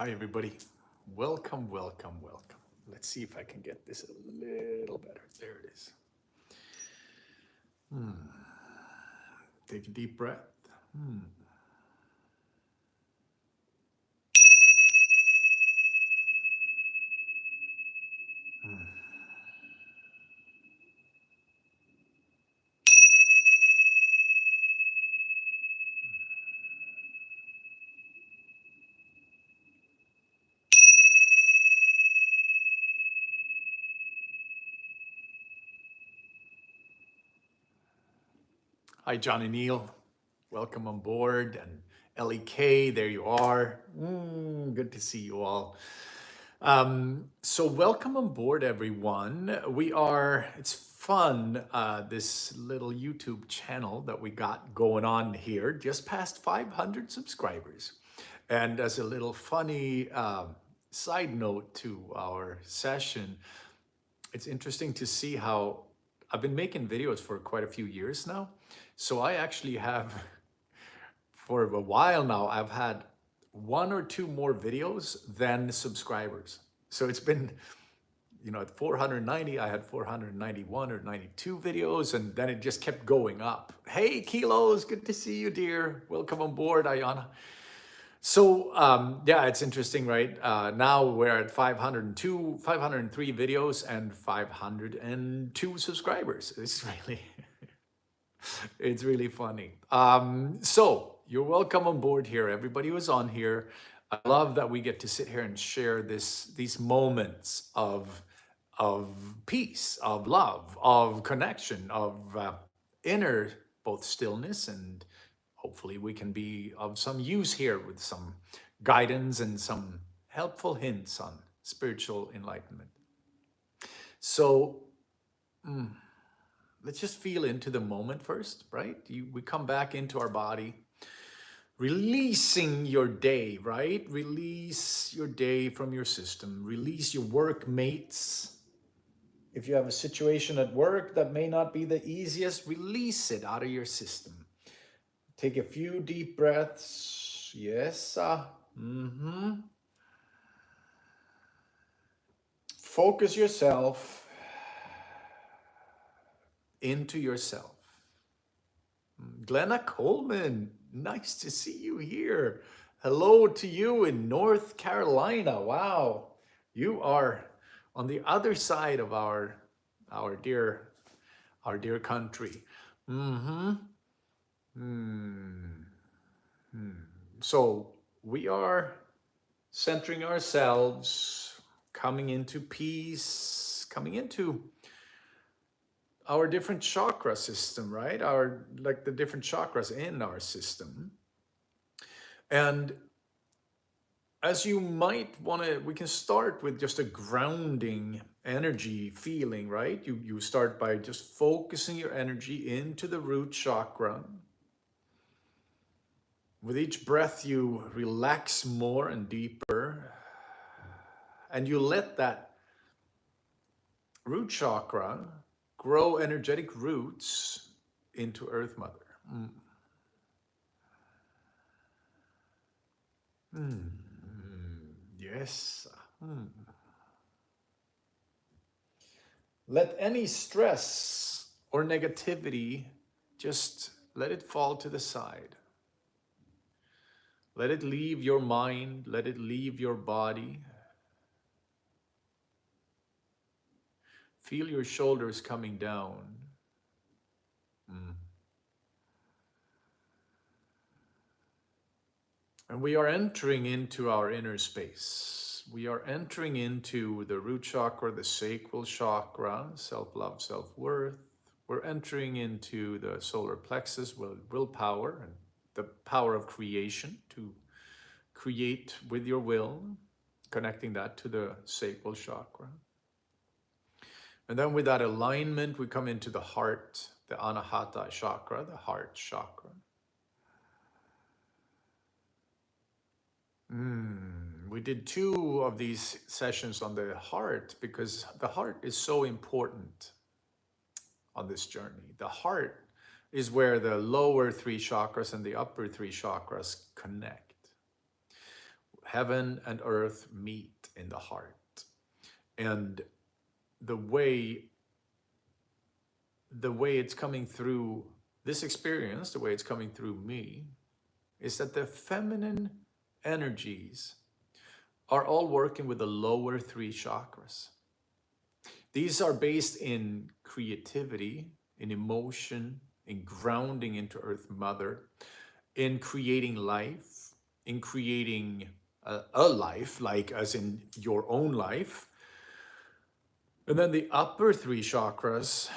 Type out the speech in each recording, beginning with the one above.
Hi, everybody. Welcome, welcome, welcome. Let's see if I can get this a little better. There it is. Take a deep breath. Hi, John and Neil. Welcome on board. And LEK, there you are. Good to see you all. So welcome on board, everyone. It's fun, this little YouTube channel that we got going on here, just past 500 subscribers. And as a little funny side note to our session, it's interesting to see how I've been making videos for quite a few years now. So I actually have, for a while now, I've had one or two more videos than subscribers. So it's been, at 490, I had 491 or 92 videos, and then it just kept going up. Hey, Kilos, good to see you, dear. Welcome on board, Ayana. So yeah, it's interesting, right? Now we're at 503 videos and 502 subscribers. It's really, it's really funny. So you're welcome on board here. Everybody who's on here. I love that we get to sit here and share these moments of peace, of love, of connection, of inner both stillness, and hopefully we can be of some use here with some guidance and some helpful hints on spiritual enlightenment. So let's just feel into the moment first, right? We come back into our body, releasing your day, right? Release your day from your system. Release your workmates. If you have a situation at work that may not be the easiest, release it out of your system. Take a few deep breaths. Yes. Focus yourself into yourself. Glenna Coleman, nice to see you here. Hello to you in North Carolina. Wow, you are on the other side of our dear country. So we are centering ourselves, coming into peace, coming into our different chakra system, right? Like the different chakras in our system. And as you might want to, we can start with just a grounding energy feeling, right? You start by just focusing your energy into the root chakra. With each breath, you relax more and deeper, and you let that root chakra grow energetic roots into Earth Mother. Yes. Let any stress or negativity, just let it fall to the side. Let it leave your mind, let it leave your body. Feel your shoulders coming down. And we are entering into our inner space. We are entering into the root chakra, the sacral chakra, self-love, self-worth. We're entering into the solar plexus, willpower, and the power of creation, to create with your will, connecting that to the sacral chakra. And then with that alignment, we come into the heart, the anahata chakra, the heart chakra. We did 2 of these sessions on the heart because the heart is so important on this journey. The heart is where the lower 3 chakras and the upper 3 chakras connect. Heaven and earth meet in the heart. And the way it's coming through this experience, the way it's coming through me, is that the feminine energies are all working with the lower three chakras. These are based in creativity, in emotion, in grounding into Earth Mother, in creating life, in creating a life, like as in your own life. And then the upper three chakras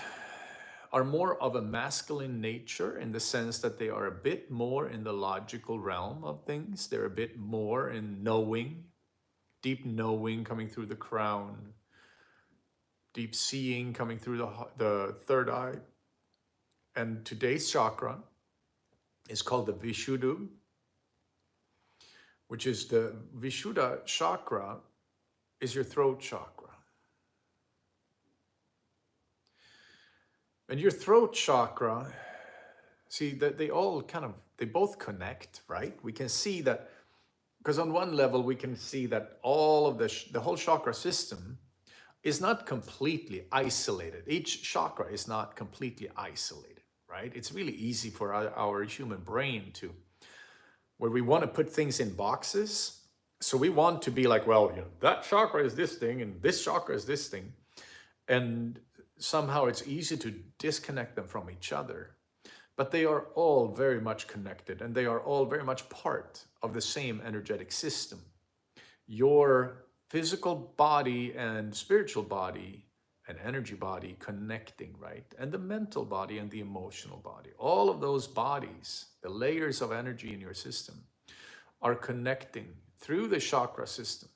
are more of a masculine nature in the sense that they are a bit more in the logical realm of things. They're a bit more in knowing, deep knowing coming through the crown, deep seeing coming through the third eye. And today's chakra is called the Vishuddha, which is the Vishuddha Chakra is your throat chakra. And your throat chakra, see that they both connect, right? We can see that, because on one level we can see that all of the whole chakra system is not completely isolated. Each chakra is not completely isolated, right? It's really easy for our human brain to, where we want to put things in boxes. So we want to be like, well, that chakra is this thing and this chakra is this thing. And somehow it's easy to disconnect them from each other. But they are all very much connected, and they are all very much part of the same energetic system. Your physical body and spiritual body and energy body connecting, right? And the mental body and the emotional body. All of those bodies, the layers of energy in your system, are connecting through the chakra system.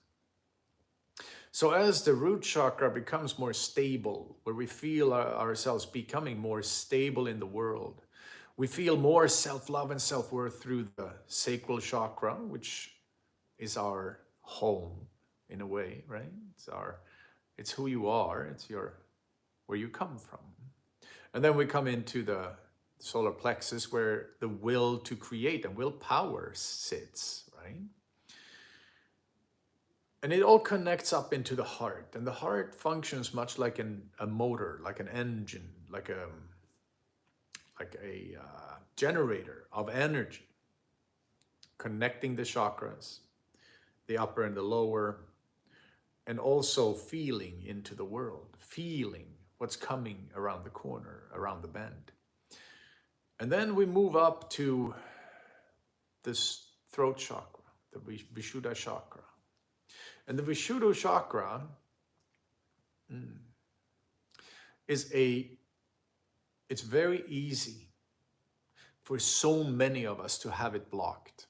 So as the root chakra becomes more stable, where we feel ourselves becoming more stable in the world, we feel more self-love and self-worth through the sacral chakra, which is our home in a way, right? It's who you are, it's where you come from. And then we come into the solar plexus, where the will to create and willpower sits, right? And it all connects up into the heart, and the heart functions much like a motor, like an engine, like a generator of energy, connecting the chakras, the upper and the lower, and also feeling into the world, feeling what's coming around the corner, around the bend. And then we move up to this throat chakra, the Vishuddha Chakra. And the Vishuddha Chakra it's very easy for so many of us to have it blocked.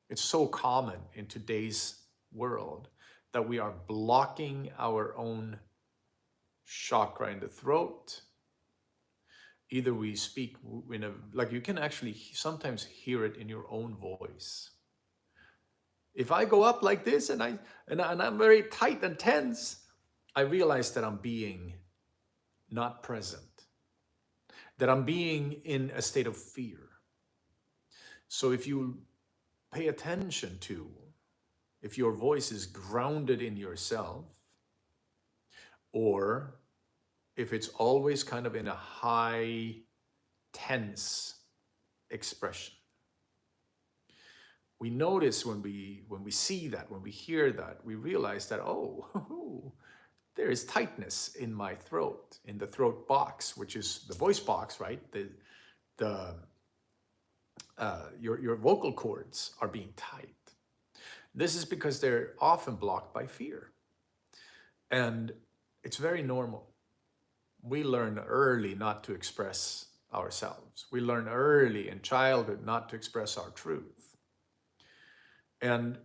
It's so common in today's world that we are blocking our own chakra in the throat. Either we speak like you can actually sometimes hear it in your own voice. If I go up like this and I'm very tight and tense, I realize that I'm being not present, that I'm being in a state of fear. So if you pay attention to, if your voice is grounded in yourself, or if it's always kind of in a high, tense expression, we notice when we see that, when we hear that, we realize that, oh, there is tightness in my throat, in the throat box, which is the voice box, right? Your vocal cords are being tight. This is because they're often blocked by fear. And it's very normal. We learn early not to express ourselves. We learn early in childhood not to express our truth. And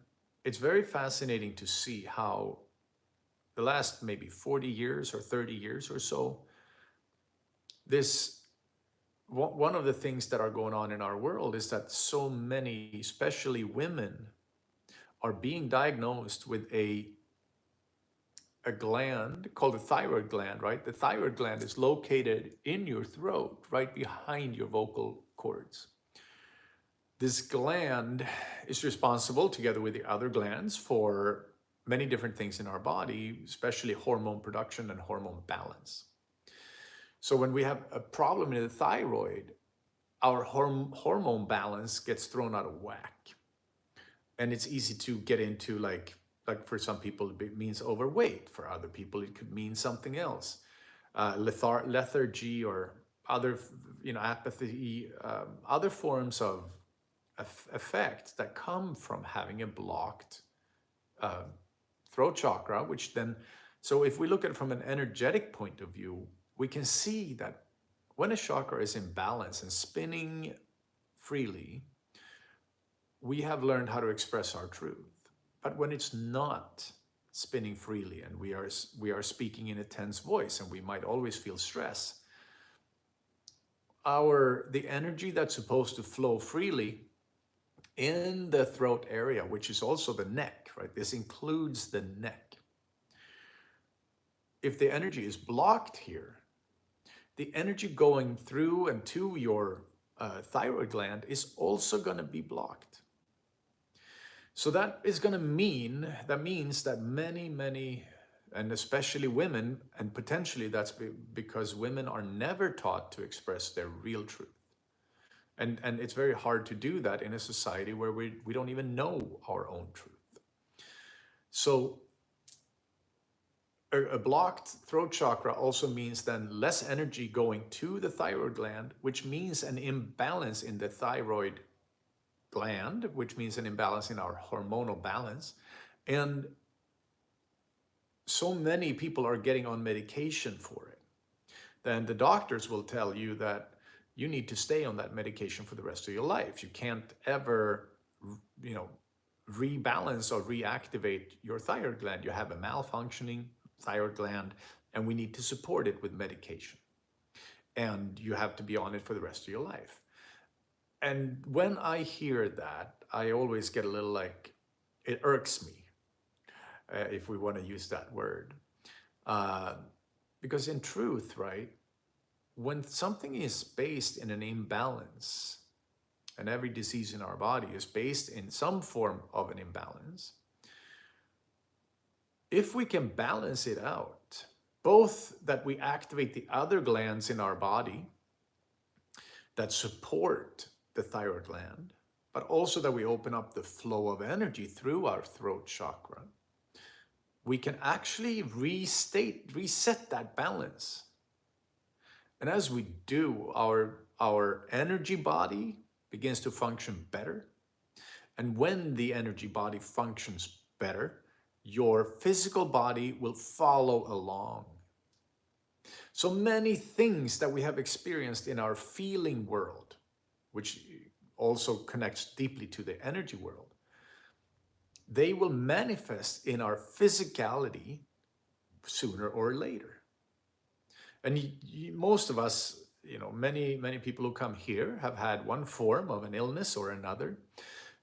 it's very fascinating to see how the last maybe 40 years or 30 years or so, one of the things that are going on in our world is that so many, especially women, are being diagnosed with a gland called the thyroid gland, right? The thyroid gland is located in your throat, right behind your vocal cords. This gland is responsible, together with the other glands, for many different things in our body, especially hormone production and hormone balance. So when we have a problem in the thyroid, our hormone balance gets thrown out of whack. And it's easy to get into, like for some people it means overweight, for other people it could mean something else, lethargy or other, apathy, other forms of effects that come from having a blocked throat chakra, which then, so if we look at it from an energetic point of view, we can see that when a chakra is in balance and spinning freely, we have learned how to express our truth. But when it's not spinning freely and we are speaking in a tense voice and we might always feel stress, the energy that's supposed to flow freely in the throat area, which is also the neck, right? This includes the neck. If the energy is blocked here, the energy going through and to your thyroid gland is also going to be blocked. So that is going to means that many, and especially women, and potentially that's because women are never taught to express their real truth. And it's very hard to do that in a society where we don't even know our own truth. So a blocked throat chakra also means then less energy going to the thyroid gland, which means an imbalance in the thyroid gland, which means an imbalance in our hormonal balance. And so many people are getting on medication for it. Then the doctors will tell you that you need to stay on that medication for the rest of your life. You can't ever, rebalance or reactivate your thyroid gland. You have a malfunctioning thyroid gland, and we need to support it with medication. And you have to be on it for the rest of your life. And when I hear that, I always get a little it irks me, if we want to use that word. Because in truth, right, when something is based in an imbalance, and every disease in our body is based in some form of an imbalance, if we can balance it out, both that we activate the other glands in our body that support the thyroid gland, but also that we open up the flow of energy through our throat chakra, we can actually reset that balance. And as we do, our energy body begins to function better. And when the energy body functions better, your physical body will follow along. So many things that we have experienced in our feeling world, which also connects deeply to the energy world, they will manifest in our physicality sooner or later. And most of us, many people who come here have had one form of an illness or another.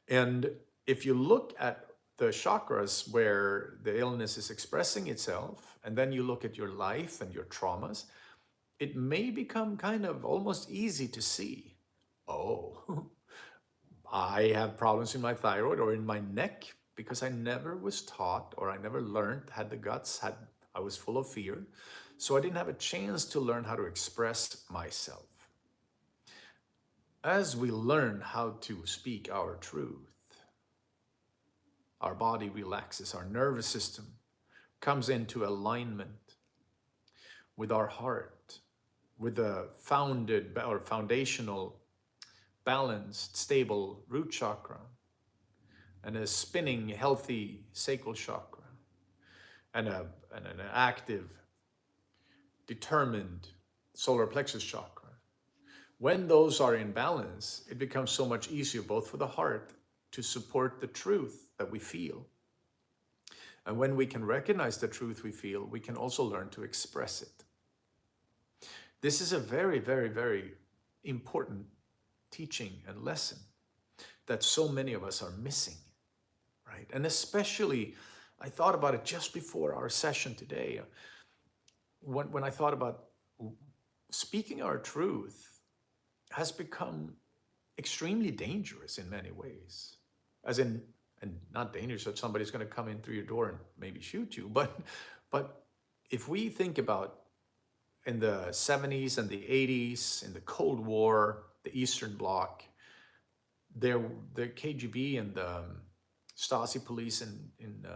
And if you look at the chakras where the illness is expressing itself, and then you look at your life and your traumas, it may become kind of almost easy to see, oh, I have problems in my thyroid or in my neck because I never was taught, or I never learned, had the guts, I was full of fear. So I didn't have a chance to learn how to express myself. As we learn how to speak our truth, our body relaxes, our nervous system comes into alignment with our heart, with a foundational, balanced, stable root chakra, and a spinning, healthy sacral chakra, and an active, determined solar plexus chakra. When those are in balance, it becomes so much easier both for the heart to support the truth that we feel. And when we can recognize the truth we feel, we can also learn to express it. This is a very, very, very important teaching and lesson that so many of us are missing, right? And especially, I thought about it just before our session today. When I thought about speaking our truth has become extremely dangerous in many ways. As in, and not dangerous that somebody's going to come in through your door and maybe shoot you, but if we think about in the 70s and the 80s, in the Cold War, the Eastern Bloc, there the KGB and the Stasi police in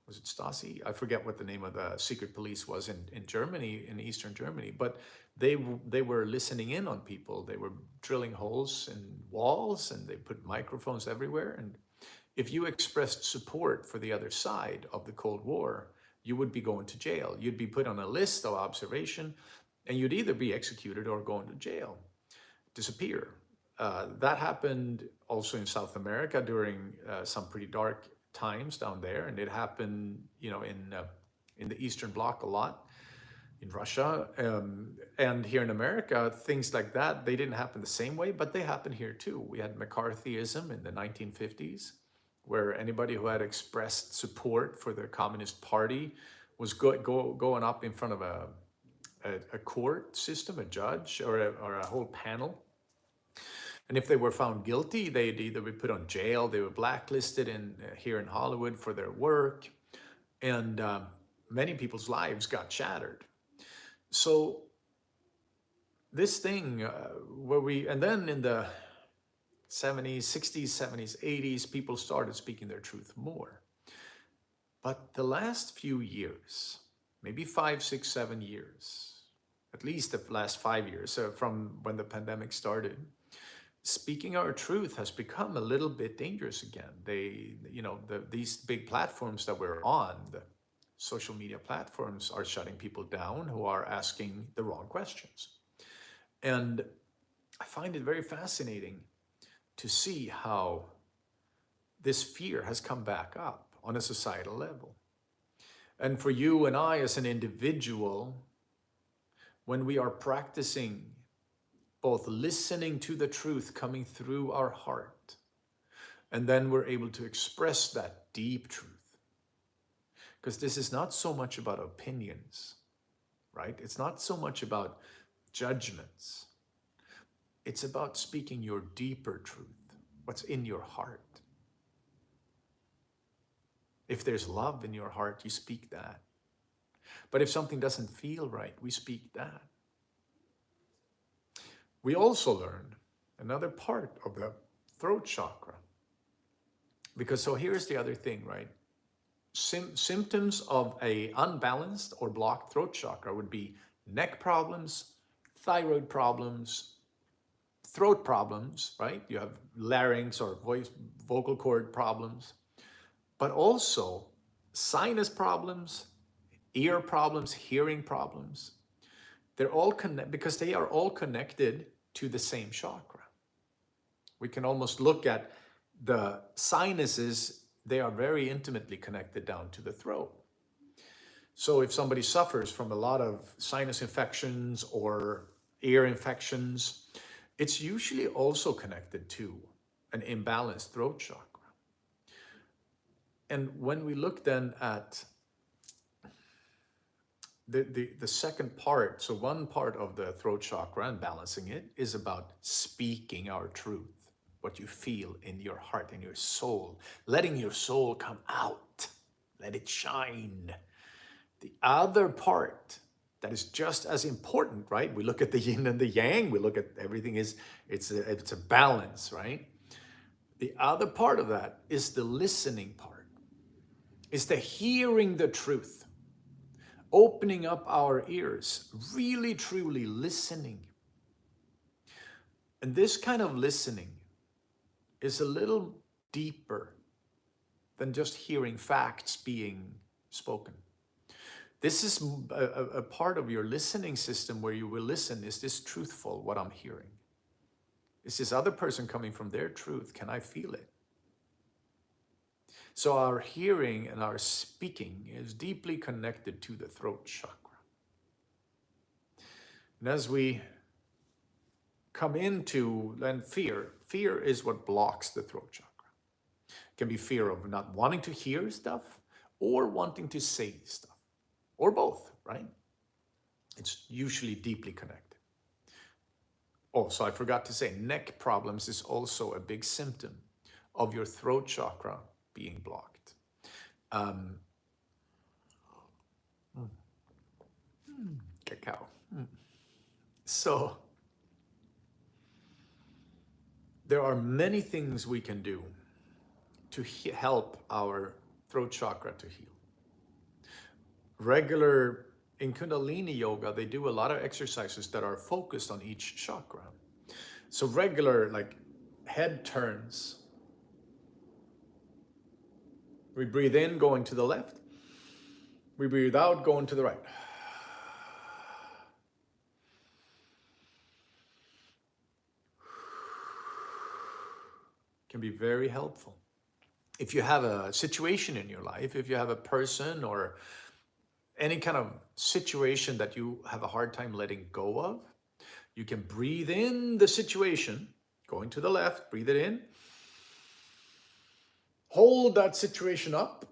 was it Stasi? I forget what the name of the secret police was in Germany, in Eastern Germany, but they were listening in on people. They were drilling holes in walls and they put microphones everywhere. And if you expressed support for the other side of the Cold War, you would be going to jail. You'd be put on a list of observation and you'd either be executed or go into jail, disappear. That happened also in South America during some pretty dark times down there, and it happened, in the Eastern Bloc a lot, in Russia, and here in America, things like that. They didn't happen the same way, but they happened here too. We had McCarthyism in the 1950s, where anybody who had expressed support for the Communist Party was going up in front of a court system, a judge, or a whole panel. And if they were found guilty, they'd either be put on jail, they were blacklisted here in Hollywood for their work, and many people's lives got shattered. So this thing and then in the 70s, 60s, 70s, 80s, people started speaking their truth more. But the last few years, maybe 5, 6, 7 years, at least the last 5 years, from when the pandemic started, speaking our truth has become a little bit dangerous again. These big platforms that we're on, the social media platforms, are shutting people down who are asking the wrong questions. And I find it very fascinating to see how this fear has come back up on a societal level. And for you and I as an individual, when we are practicing both listening to the truth coming through our heart, and then we're able to express that deep truth. Because this is not so much about opinions, right? It's not so much about judgments. It's about speaking your deeper truth, what's in your heart. If there's love in your heart, you speak that. But if something doesn't feel right, we speak that. We also learned another part of the throat chakra. Because so here's the other thing, right? Symptoms of a unbalanced or blocked throat chakra would be neck problems, thyroid problems, throat problems, right? You have larynx or vocal cord problems, but also sinus problems, ear problems, hearing problems. They're all connected because they are all connected to the same chakra. We can almost look at the sinuses, they are very intimately connected down to the throat. So if somebody suffers from a lot of sinus infections or ear infections, it's usually also connected to an imbalanced throat chakra. And when we look then at the second part, so one part of the throat chakra and balancing it is about speaking our truth, what you feel in your heart, in your soul, letting your soul come out, let it shine. The other part that is just as important, right? We look at the yin and the yang, we look at everything it's a balance, right? The other part of that is the listening part, is the hearing the truth. Opening up our ears, really truly listening. And this kind of listening is a little deeper than just hearing facts being spoken. This is a part of your listening system where you will listen. Is this truthful, what I'm hearing? Is this other person coming from their truth? Can I feel it? So our hearing and our speaking is deeply connected to the throat chakra. And as we come into then fear is what blocks the throat chakra. It can be fear of not wanting to hear stuff or wanting to say stuff, or both, right? It's usually deeply connected. Oh, so I forgot to say, neck problems is also a big symptom of your throat chakra being blocked. Um, Cacao. So there are many things we can do to help our throat chakra to heal. Regular in Kundalini yoga, they do a lot of exercises that are focused on each chakra. So regular like head turns. We breathe in going to the left. We breathe out going to the right. Can be very helpful. If you have a situation in your life, if you have a person or any kind of situation that you have a hard time letting go of, you can breathe in the situation, going to the left, breathe it in. Hold that situation up.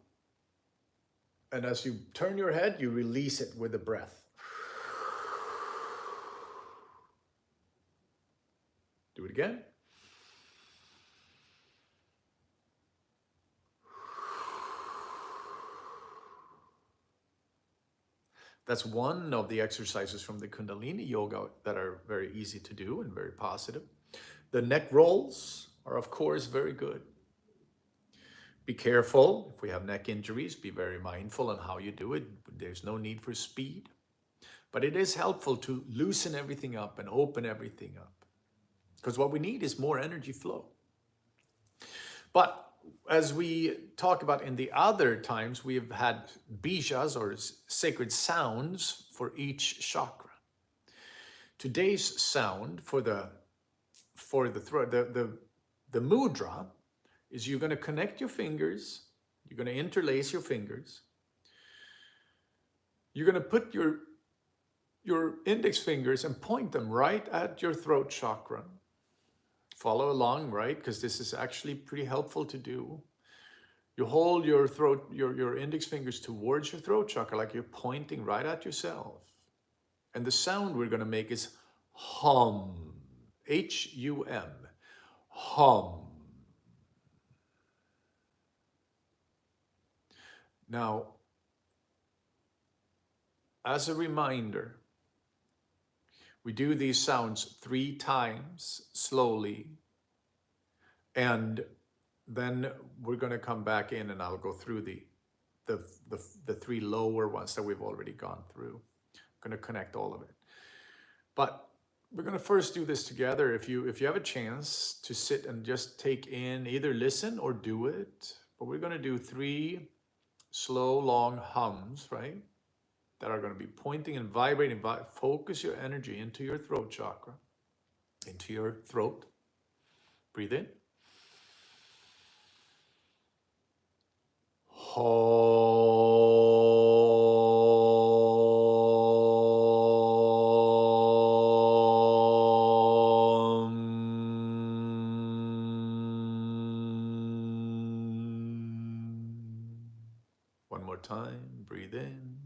And as you turn your head, you release it with the breath. Do it again. That's one of the exercises from the Kundalini yoga that are very easy to do and very positive. The neck rolls are, of course, very good. Be careful. If we have neck injuries, be very mindful on how you do it. There's no need for speed. But it is helpful to loosen everything up and open everything up. Because what we need is more energy flow. But as we talk about in the other times, we have had bijas or sacred sounds for each chakra. Today's sound for the throat, the mudra, is you're going to connect your fingers, you're going to interlace your fingers, you're going to put your index fingers and point them right at your throat chakra. Follow along, right? Because this is actually pretty helpful to do. You hold your throat, your index fingers towards your throat chakra, like you're pointing right at yourself. And the sound we're going to make is hum, H-U-M, hum. Now, as a reminder, we do these sounds 3 times slowly, and then we're going to come back in and I'll go through the 3 lower ones that we've already gone through. I'm going to connect all of it. But we're going to first do this together. If you have a chance to sit and just take in, either listen or do it, but we're going to do 3 slow, long hums, right? That are going to be pointing and vibrating. Focus your energy into your throat chakra, into your throat. Breathe in. One more time. Breathe in.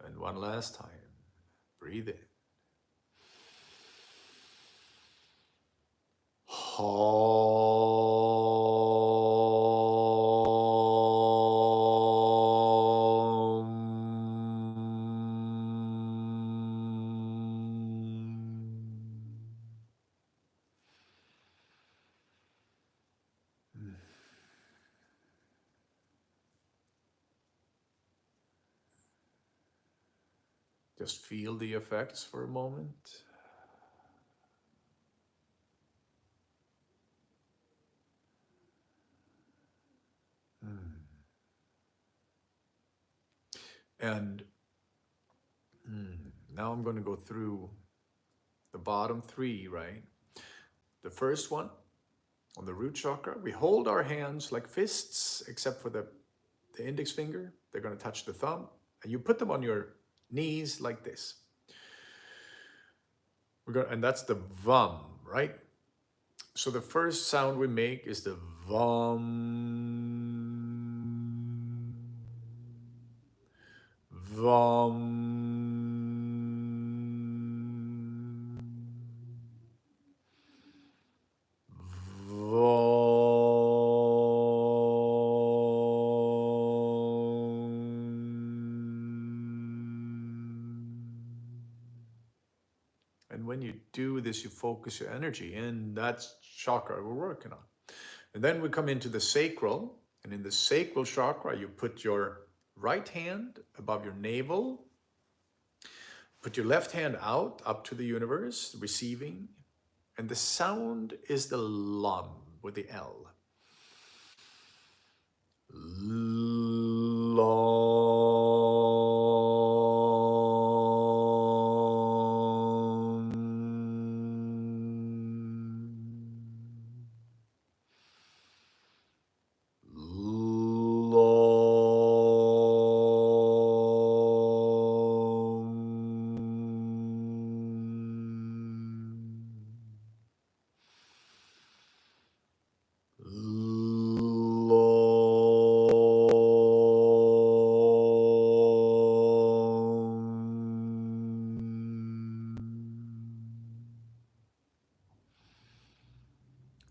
And one last time. Breathe in. Just feel the effects for a moment. And now I'm going to go through the bottom 3, right? The first one, on the root chakra, we hold our hands like fists, except for the index finger. They're going to touch the thumb. And you put them on your knees like this. And that's the VUM, right? So the first sound we make is the VUM, VUM, and when you do this, you focus your energy, and that's chakra we're working on. And then we come into the sacral, and in the sacral chakra, you put your right hand above your navel, put your left hand out up to the universe, receiving, and the sound is the lum with the L.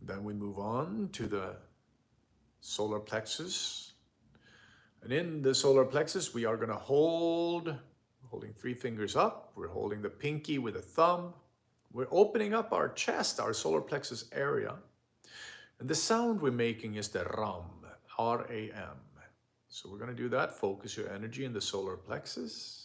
Then we move on to the solar plexus. And in the solar plexus, we are going to holding 3 fingers up. We're holding the pinky with the thumb. We're opening up our chest, our solar plexus area. And the sound we're making is the RAM, R-A-M. So we're going to do that. Focus your energy in the solar plexus.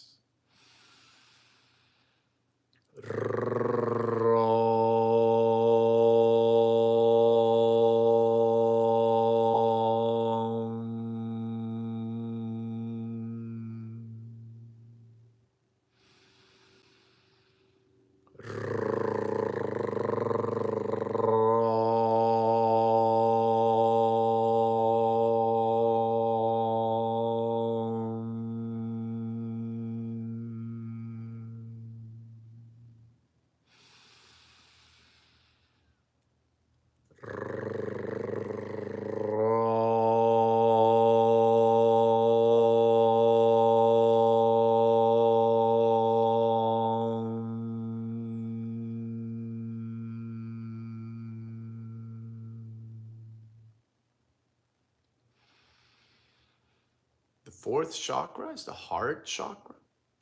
The 4th chakra is the heart chakra.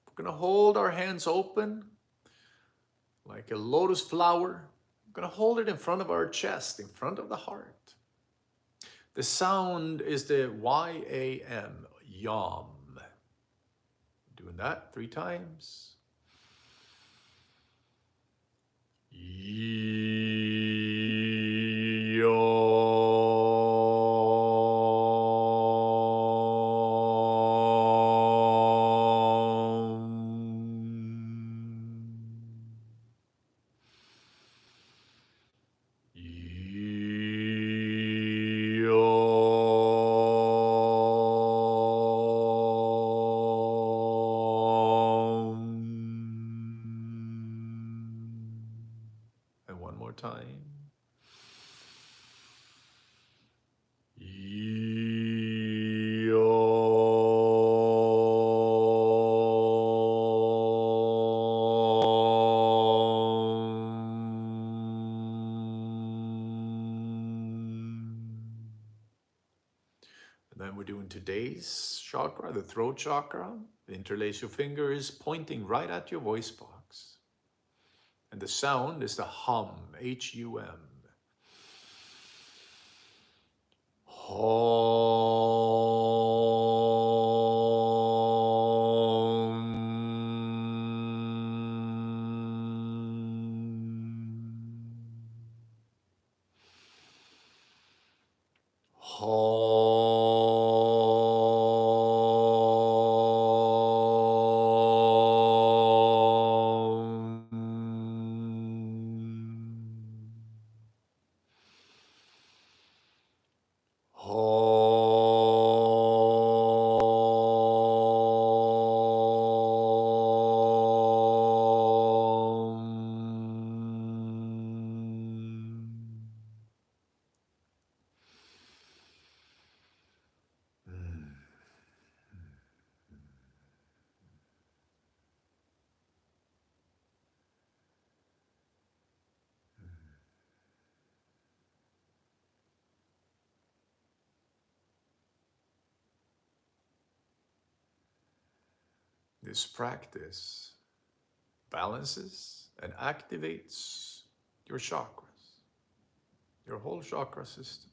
We're going to hold our hands open like a lotus flower. We're going to hold it in front of our chest, in front of the heart. The sound is the Y-A-M, yam. Doing that 3 times. And one more time. And then we're doing today's chakra, the throat chakra. Interlace your fingers, pointing right at your voice box. And the sound is the hum, H-U-M. This practice balances and activates your chakras, your whole chakra system.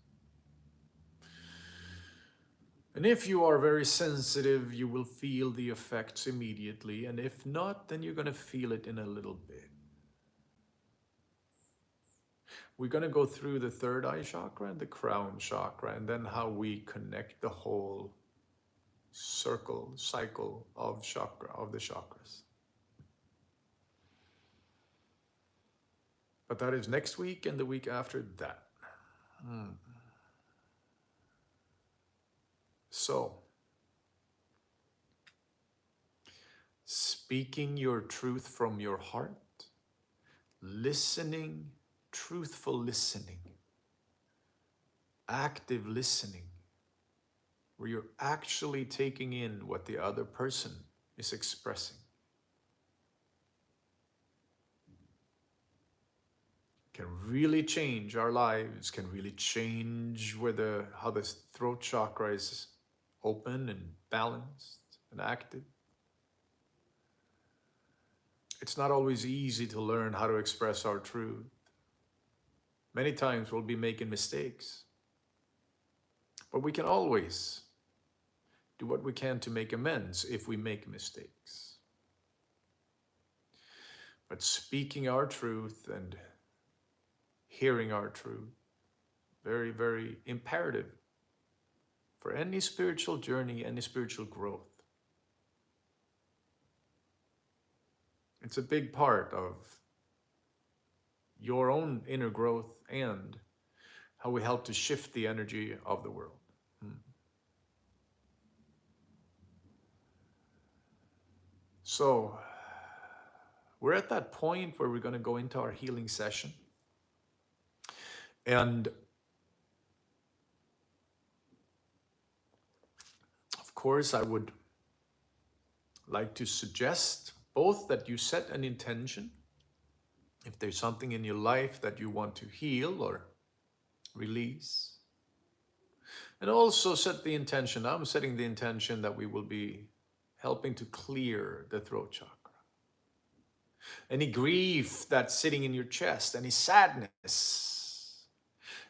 And if you are very sensitive, you will feel the effects immediately. And if not, then you're going to feel it in a little bit. We're going to go through the third eye chakra and the crown chakra, and then how we connect the whole cycle of the chakras. But that is next week and the week after that. So, speaking your truth from your heart, listening, truthful listening, active listening, where you're actually taking in what the other person is expressing, can really change our lives, can really change how the throat chakra is open and balanced and active. It's not always easy to learn how to express our truth. Many times we'll be making mistakes, but we can always do what we can to make amends if we make mistakes. But speaking our truth and hearing our truth, very, very imperative for any spiritual journey, any spiritual growth. It's a big part of your own inner growth and how we help to shift the energy of the world. So we're at that point where we're going to go into our healing session. And of course, I would like to suggest both that you set an intention. If there's something in your life that you want to heal or release. And also set the intention, I'm setting the intention that we will be helping to clear the throat chakra. Any grief that's sitting in your chest, any sadness,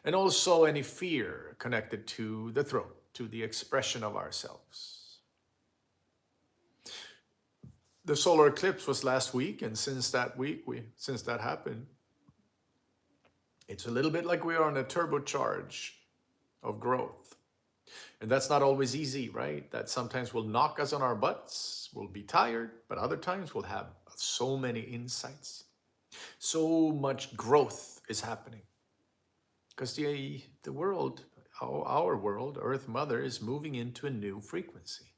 and also any fear connected to the throat, to the expression of ourselves. The solar eclipse was last week, and since that happened, it's a little bit like we are on a turbocharge of growth. And that's not always easy, right? That sometimes will knock us on our butts, we'll be tired, but other times we'll have so many insights. So much growth is happening. Because the world, our world, Earth Mother, is moving into a new frequency.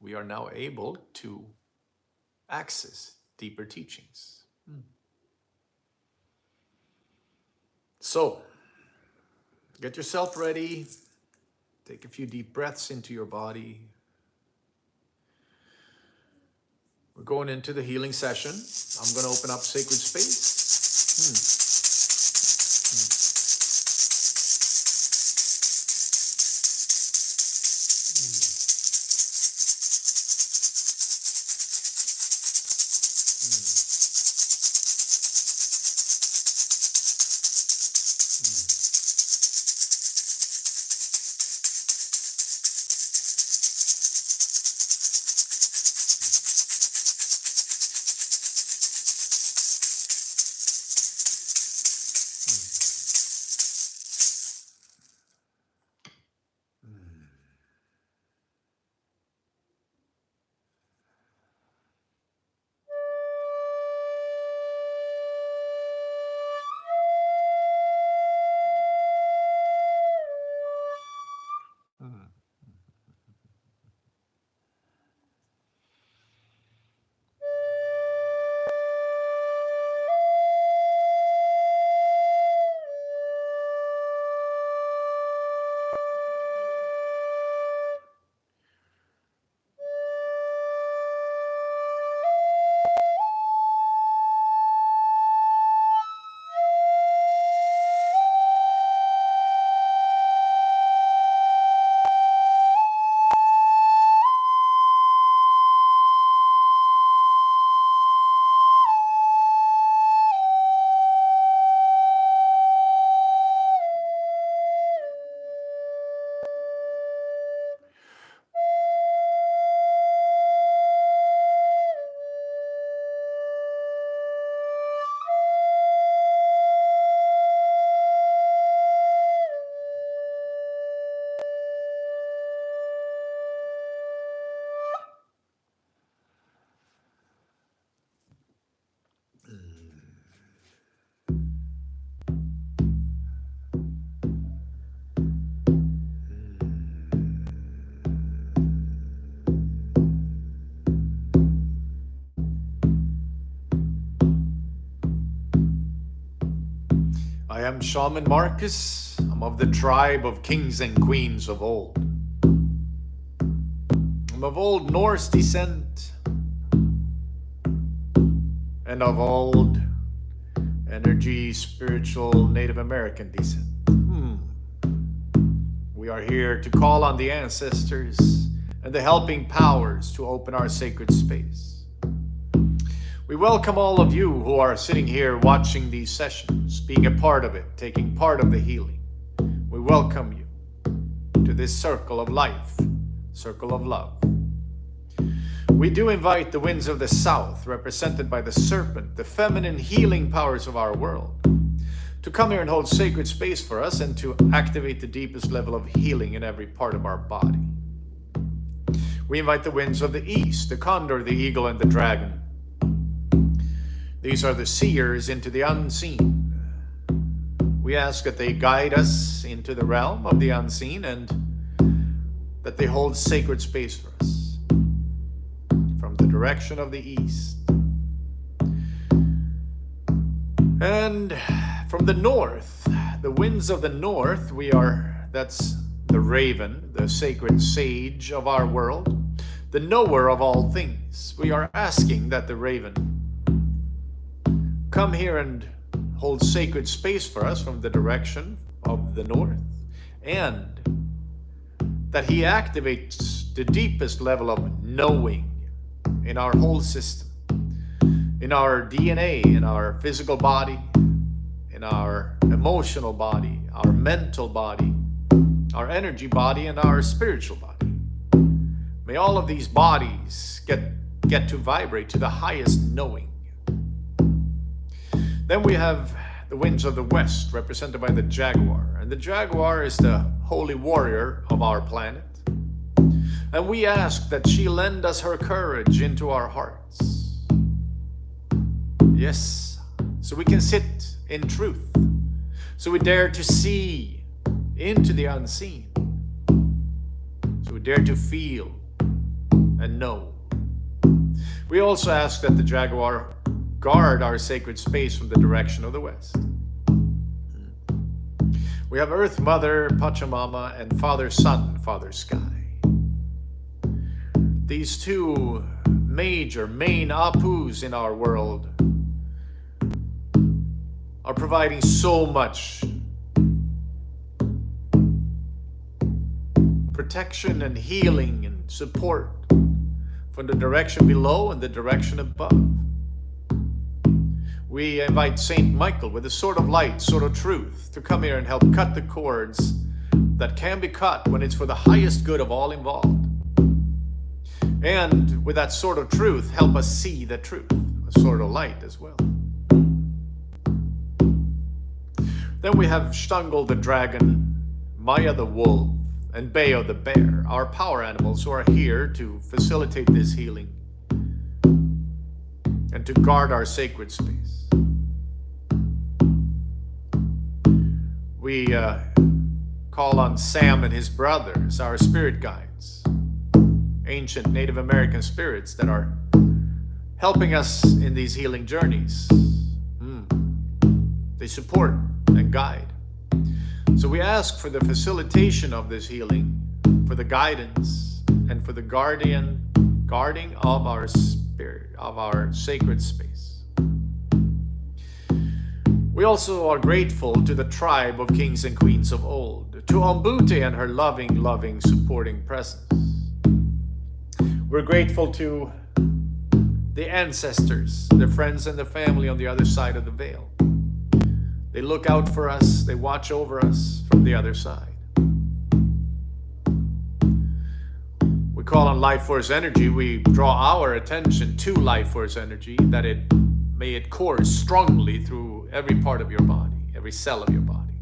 We are now able to access deeper teachings. So, get yourself ready. Take a few deep breaths into your body. We're going into the healing session. I'm going to open up sacred space. am Shaman Marcus. I'm of the tribe of kings and queens of old. I'm of old Norse descent and of old energy, spiritual Native American descent. We are here to call on the ancestors and the helping powers to open our sacred space. We welcome all of you who are sitting here watching these sessions, being a part of it, taking part of the healing. We welcome you to this circle of life, circle of love. We do invite the winds of the south, represented by the serpent, the feminine healing powers of our world, to come here and hold sacred space for us and to activate the deepest level of healing in every part of our body. We invite the winds of the east, the condor, the eagle, and the dragon. These are the seers into the unseen. We ask that they guide us into the realm of the unseen and that they hold sacred space for us from the direction of the east. And from the north, the winds of the north, that's the raven, the sacred sage of our world, the knower of all things. We are asking that the raven come here and hold sacred space for us from the direction of the north, and that he activates the deepest level of knowing in our whole system, in our DNA, in our physical body, in our emotional body, our mental body, our energy body, and our spiritual body. May all of these bodies get to vibrate to the highest knowing. Then we have the winds of the west, represented by the jaguar. And the jaguar is the holy warrior of our planet. And we ask that she lend us her courage into our hearts. Yes, so we can sit in truth. So we dare to see into the unseen. So we dare to feel and know. We also ask that the jaguar guard our sacred space from the direction of the west. We have Earth Mother, Pachamama, and Father Sun, Father Sky. These two main Apus in our world are providing so much protection and healing and support from the direction below and the direction above. We invite Saint Michael with the sword of light, sword of truth, to come here and help cut the cords that can be cut when it's for the highest good of all involved. And with that sword of truth, help us see the truth, a sword of light as well. Then we have Shtangl the dragon, Maya the wolf, and Bayo the bear, our power animals who are here to facilitate this healing and to guard our sacred space. We call on Sam and his brothers, our spirit guides, ancient Native American spirits that are helping us in these healing journeys. They support and guide. So we ask for the facilitation of this healing, for the guidance, and for the guarding of our spirit, of our sacred space. We also are grateful to the tribe of kings and queens of old, to Ombute and her loving, supporting presence. We're grateful to the ancestors, the friends and the family on the other side of the veil. They look out for us, they watch over us from the other side. We call on life force energy. We draw our attention to life force energy, that may it course strongly through every part of your body, every cell of your body.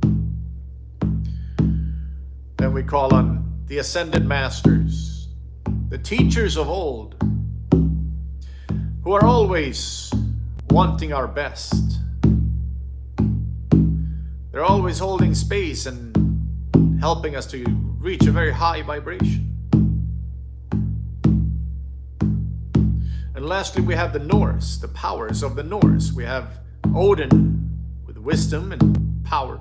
Then we call on the ascended masters, the teachers of old, who are always wanting our best. They're always holding space and helping us to reach a very high vibration. And lastly, we have the Norse, the powers of the Norse. We have Odin with wisdom and power.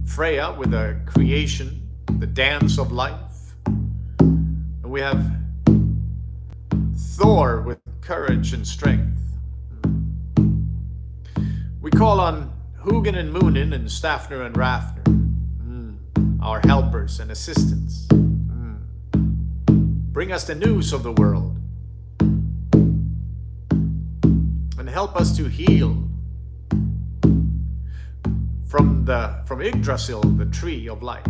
Freya with the creation, the dance of life. And we have Thor with courage and strength. We call on Hugin and Munin and Stafnir and Rafnir, our helpers and assistants. Bring us the news of the world and help us to heal from Yggdrasil, the tree of life.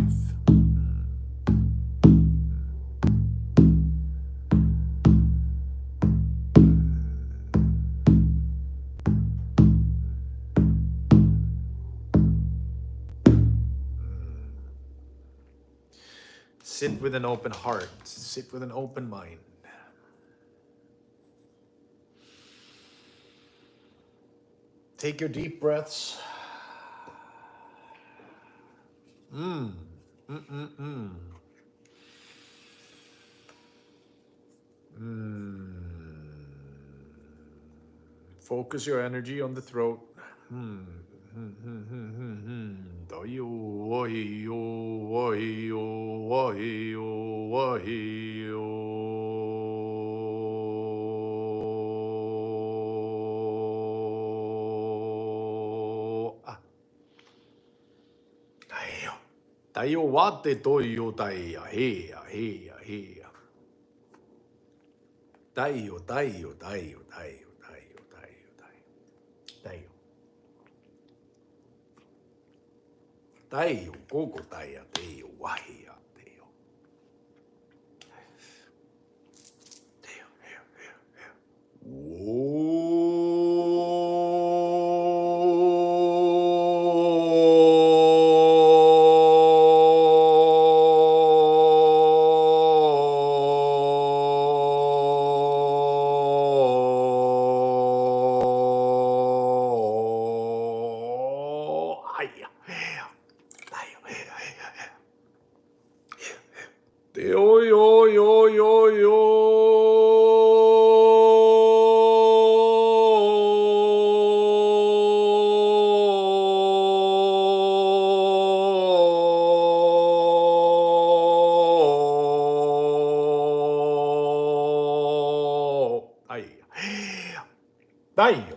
Sit with an open heart, sit with an open mind. Take your deep breaths. Focus your energy on the throat. Tayo wate toyo taya heya heya heya. Tayo tayo tayo tayo tayo tayo tayo tayo. Tayo koko taya tayo wahiya tayo. Tayo tayo tayo tayo. Tayo.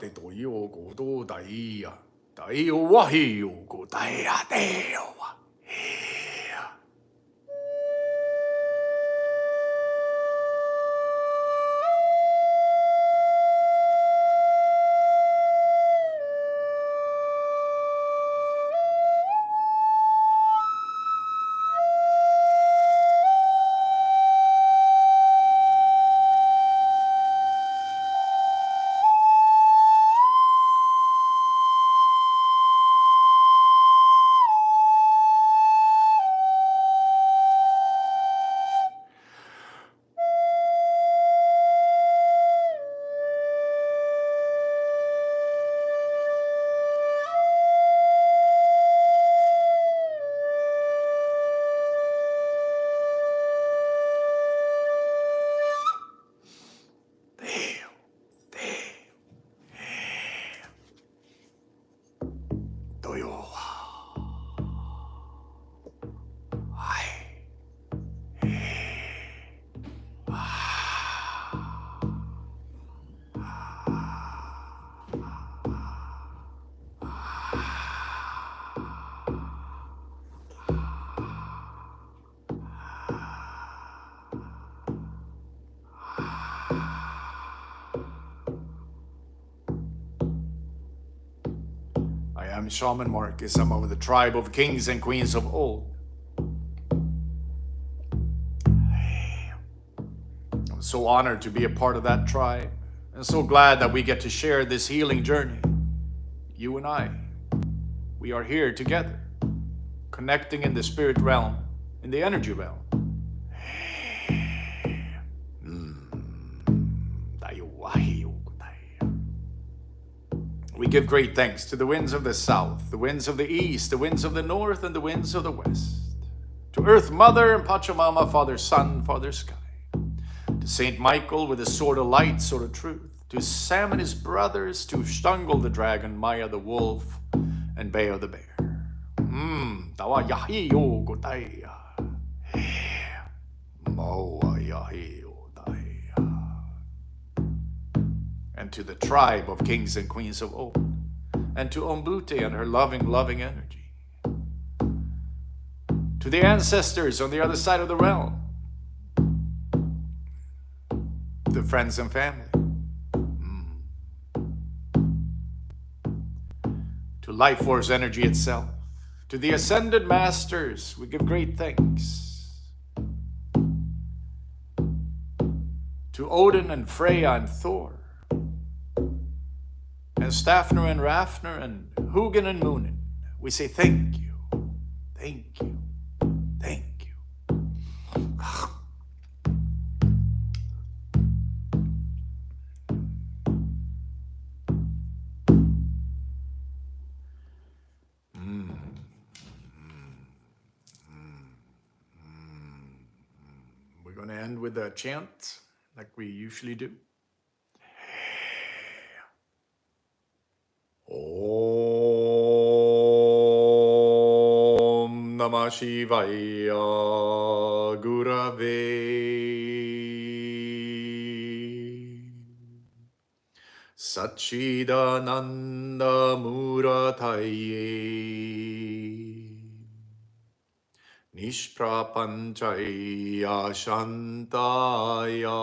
Te toyo go do daia. Daio wahio go daia deo. Toyo. I am Shaman Marcus. I'm of the tribe of kings and queens of old. I'm so honored to be a part of that tribe, and so glad that we get to share this healing journey. You and I, we are here together, connecting in the spirit realm, in the energy realm. We give great thanks to the winds of the south, the winds of the east, the winds of the north, and the winds of the west. To Earth Mother and Pachamama, Father Sun, Father Sky. To Saint Michael with the sword of light, sword of truth. To Sam and his brothers, to Stungle the dragon, Maya the wolf, and Bayo the bear. Tawa yahi yo gotaya. Moa yahi yo daya. And to the tribe of kings and queens of old, and to Ombute and her loving, loving energy. To the ancestors on the other side of the realm, the friends and family, to life force energy itself, to the ascended masters, we give great thanks. To Odin and Freya and Thor, and Stafnir and Rafnir and Hugin and Moonin, we say thank you, thank you, thank you. We're going to end with a chant like we usually do. Om Namah Shivaya Gurave Satchidananda Murataye Nishprapanchaya Shantaya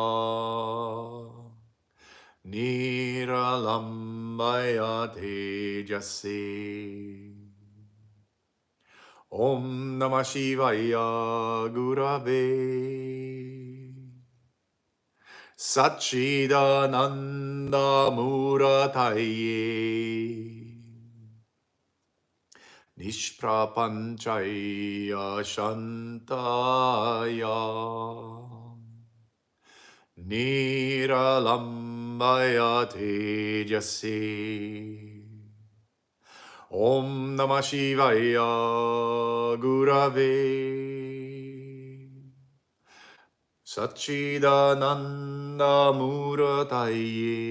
Niralambaya Tejase. Om Namah Shivaya Gurave Satchidananda Murataye Nishprapanchaya Shantaya Niralambaya Tejase Om Namah Shivaya Gurave Satchidananda Murataye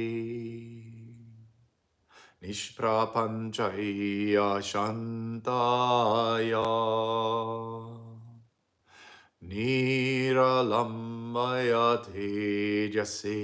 Nishprapanchaya Shantaya Niralambaya Tejase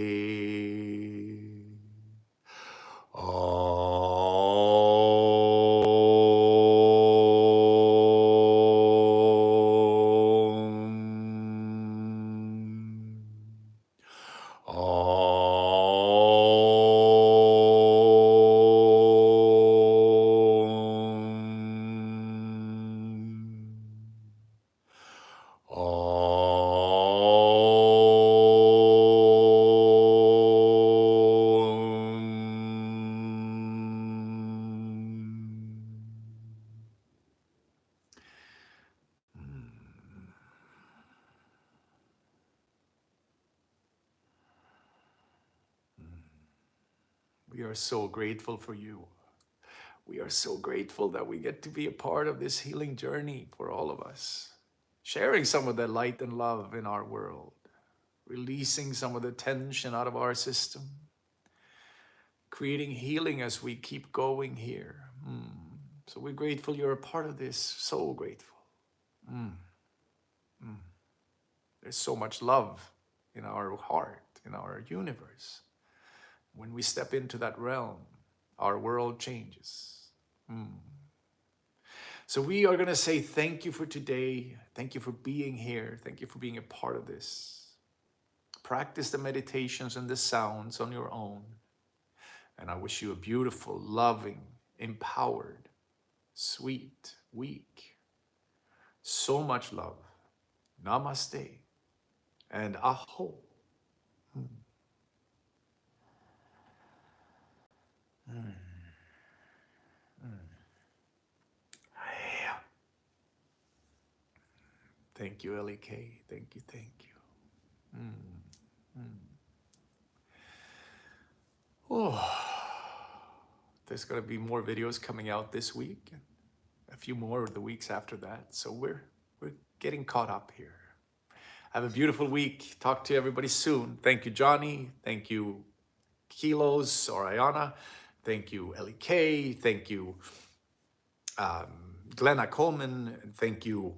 We are so grateful for you. We are so grateful that we get to be a part of this healing journey for all of us, sharing some of the light and love in our world, releasing some of the tension out of our system, creating healing as we keep going here. So we're grateful you're a part of this, so grateful. There's so much love in our heart, in our universe. When we step into that realm, our world changes. So we are going to say thank you for today. Thank you for being here. Thank you for being a part of this. Practice the meditations and the sounds on your own. And I wish you a beautiful, loving, empowered, sweet week. So much love. Namaste and aho. Thank you, L.E.K. Thank you, thank you. Oh, there's going to be more videos coming out this week, and a few more the weeks after that. So we're getting caught up here. Have a beautiful week. Talk to everybody soon. Thank you, Johnny. Thank you, Kilos or Ayana. Thank you, L.E.K. Thank you, Glenna Coleman. And thank you,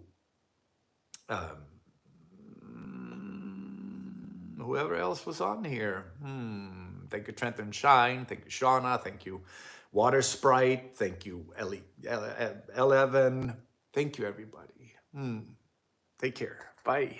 whoever else was on here. Thank you, Trenton Shine. Thank you, Shauna. Thank you, Water Sprite. Thank you, Eleven. Thank you, everybody. Take care. Bye.